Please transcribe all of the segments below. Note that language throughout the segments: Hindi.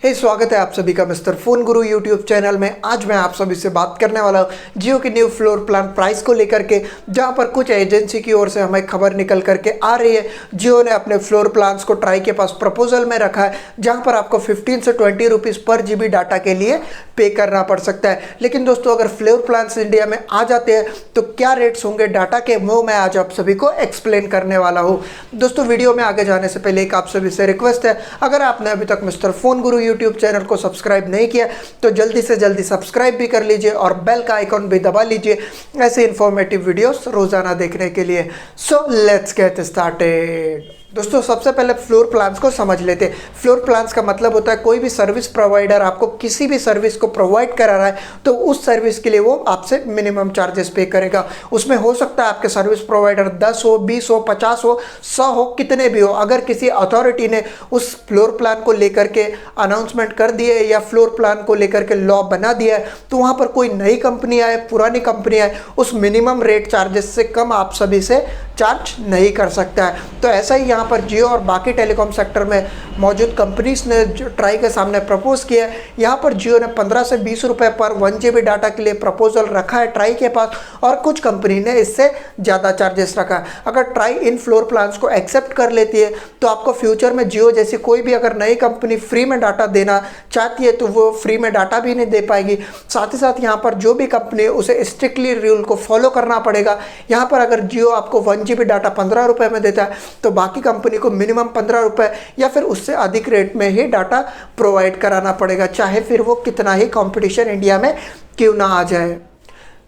स्वागत है आप सभी का मिस्टर फोन गुरु यूट्यूब चैनल में। आज मैं आप सभी से बात करने वाला हूँ जियो के न्यू फ्लोर प्लान प्राइस को लेकर के, जहां पर कुछ एजेंसी की ओर से हमें खबर निकल करके आ रही है। जियो ने अपने फ्लोर प्लान्स को ट्राई के पास प्रपोजल में रखा है, जहां पर आपको 15 से 20 रुपीज़ पर GB डाटा के लिए पे करना पड़ सकता है। लेकिन दोस्तों, अगर फ्लोर प्लान्स इंडिया में आ जाते हैं तो क्या रेट्स होंगे डाटा के, वो मैं आज आप सभी को एक्सप्लेन करने वाला हूँ। दोस्तों, वीडियो में आगे जाने से पहले एक आप सभी से रिक्वेस्ट है, अगर आपने अभी तक मिस्टर फोन गुरु यूट्यूब चैनल को सब्सक्राइब नहीं किया तो जल्दी से जल्दी सब्सक्राइब भी कर लीजिए और बेल का आइकॉन भी दबा लीजिए ऐसे इंफॉर्मेटिव वीडियोस रोजाना देखने के लिए। So let's get started. दोस्तों, सबसे पहले फ्लोर प्लान्स को समझ लेते हैं। फ्लोर प्लान्स का मतलब होता है कोई भी सर्विस प्रोवाइडर आपको किसी भी सर्विस को प्रोवाइड करा रहा है तो उस सर्विस के लिए वो आपसे मिनिमम चार्जेस पे करेगा। उसमें हो सकता है आपके सर्विस प्रोवाइडर 10 हो, 20 हो, 50 हो, 100 हो, कितने भी हो। अगर किसी अथॉरिटी ने उस फ्लोर प्लान को लेकर के अनाउंसमेंट कर दिए या फ्लोर प्लान को लेकर के लॉ बना दिया है तो वहाँ पर कोई नई कंपनी आए, पुरानी कंपनी आए, उस मिनिमम रेट चार्जेस से कम आप सभी से चार्ज नहीं कर सकता है। तो ऐसा ही यहाँ पर जियो और बाकी टेलीकॉम सेक्टर में मौजूद कंपनीज ने जो ट्राई के सामने प्रपोज किया है, यहाँ पर जियो ने 15 से 20 रुपए पर 1 GB डाटा के लिए प्रपोजल रखा है ट्राई के पास, और कुछ कंपनी ने इससे ज़्यादा चार्जेस रखा है। अगर ट्राई इन फ्लोर प्लान्स को एक्सेप्ट कर लेती है तो आपको फ्यूचर में जियो जैसी कोई भी अगर नई कंपनी फ्री में डाटा देना चाहती है तो वो फ्री में डाटा भी नहीं दे पाएगी। साथ ही साथ यहाँ पर जो भी कंपनी है उसे स्ट्रिक्टली रूल को फॉलो करना पड़ेगा। यहाँ पर अगर जियो आपको 1 GB डाटा 15 रुपये में देता है तो बाकी कंपनी को मिनिमम 15 रुपये या फिर उससे अधिक रेट में ही डाटा प्रोवाइड कराना पड़ेगा, चाहे फिर वो कितना ही कंपटीशन इंडिया में क्यों ना आ जाए।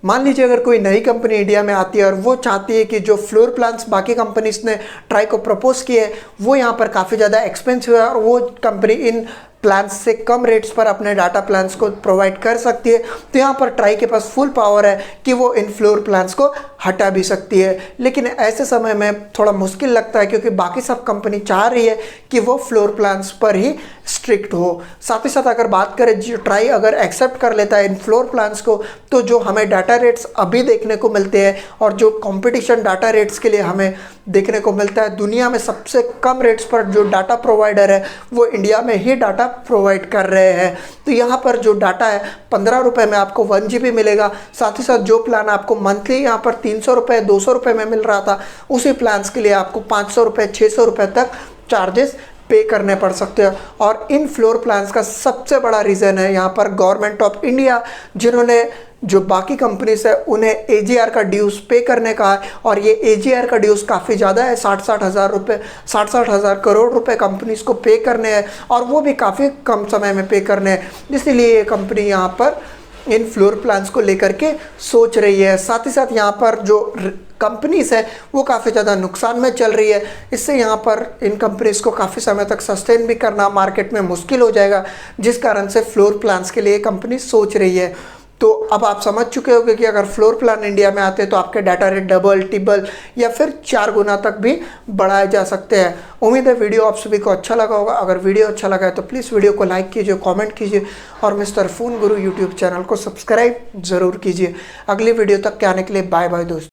मान लीजिए अगर कोई नई कंपनी इंडिया में आती है और वो चाहती है कि जो फ्लोर प्लान्स बाकी कंपनीज ने ट्राई को प्रपोज किए हैं वो यहाँ पर काफ़ी ज़्यादा एक्सपेंसिव है और वो कंपनी इन प्लान्स से कम रेट्स पर अपने डाटा प्लान्स को प्रोवाइड कर सकती है, तो यहाँ पर ट्राई के पास फुल पावर है कि वो इन फ्लोर प्लान्स को हटा भी सकती है। लेकिन ऐसे समय में थोड़ा मुश्किल लगता है क्योंकि बाकी सब कंपनी चाह रही है कि वो फ्लोर प्लान्स पर ही स्ट्रिक्ट हो। साथ ही साथ अगर बात करें जो ट्राई अगर एक्सेप्ट कर लेता है इन फ्लोर प्लान्स को तो जो हमें डाटा रेट्स अभी देखने को मिलते हैं और जो कंपटीशन डाटा रेट्स के लिए हमें देखने को मिलता है, दुनिया में सबसे कम रेट्स पर जो डाटा प्रोवाइडर है वो इंडिया में ही डाटा प्रोवाइड कर रहे हैं। तो यहाँ पर जो डाटा है 15 रुपये में आपको 1 GB मिलेगा। साथ ही साथ जो प्लान आपको मंथली यहाँ पर 300 रुपये 200 रुपये में मिल रहा था उसी प्लान्स के लिए आपको 500 रुपये 600 रुपये तक चार्जेस पे करने पड़ सकते हैं। और इन फ्लोर प्लान्स का सबसे बड़ा रीज़न है यहाँ पर गवर्नमेंट ऑफ इंडिया, जिन्होंने जो बाकी कंपनीज है उन्हें AGR का ड्यूज़ पे करने का है और ये AGR का ड्यूज़ काफ़ी ज़्यादा है, 60 हज़ार रुपये 60 हज़ार करोड़ रुपए कंपनीज को पे करने हैं और वो भी काफ़ी कम समय में पे करने हैं। इसलिए ये कंपनी यहाँ पर इन फ्लोर प्लान्स को लेकर के सोच रही है। साथ ही साथ यहाँ पर जो कंपनीज है वो काफ़ी ज़्यादा नुकसान में चल रही है, इससे यहाँ पर इन कंपनीज को काफ़ी समय तक सस्टेन भी करना मार्केट में मुश्किल हो जाएगा, जिस कारण से फ्लोर प्लान्स के लिए कंपनी सोच रही है। तो अब आप समझ चुके होंगे कि अगर फ्लोर प्लान इंडिया में आते हैं तो आपके डाटा रेट डबल ट्रिपल या फिर 4 गुना तक भी बढ़ाए जा सकते हैं। उम्मीद है वीडियो आप सभी को अच्छा लगा होगा। अगर वीडियो अच्छा लगा है तो प्लीज़ वीडियो को लाइक कीजिए, कमेंट कीजिए और मिस्टर फोन गुरु यूट्यूब चैनल को सब्सक्राइब ज़रूर कीजिए। अगली वीडियो तक के आने के लिए बाय बाय दोस्तों।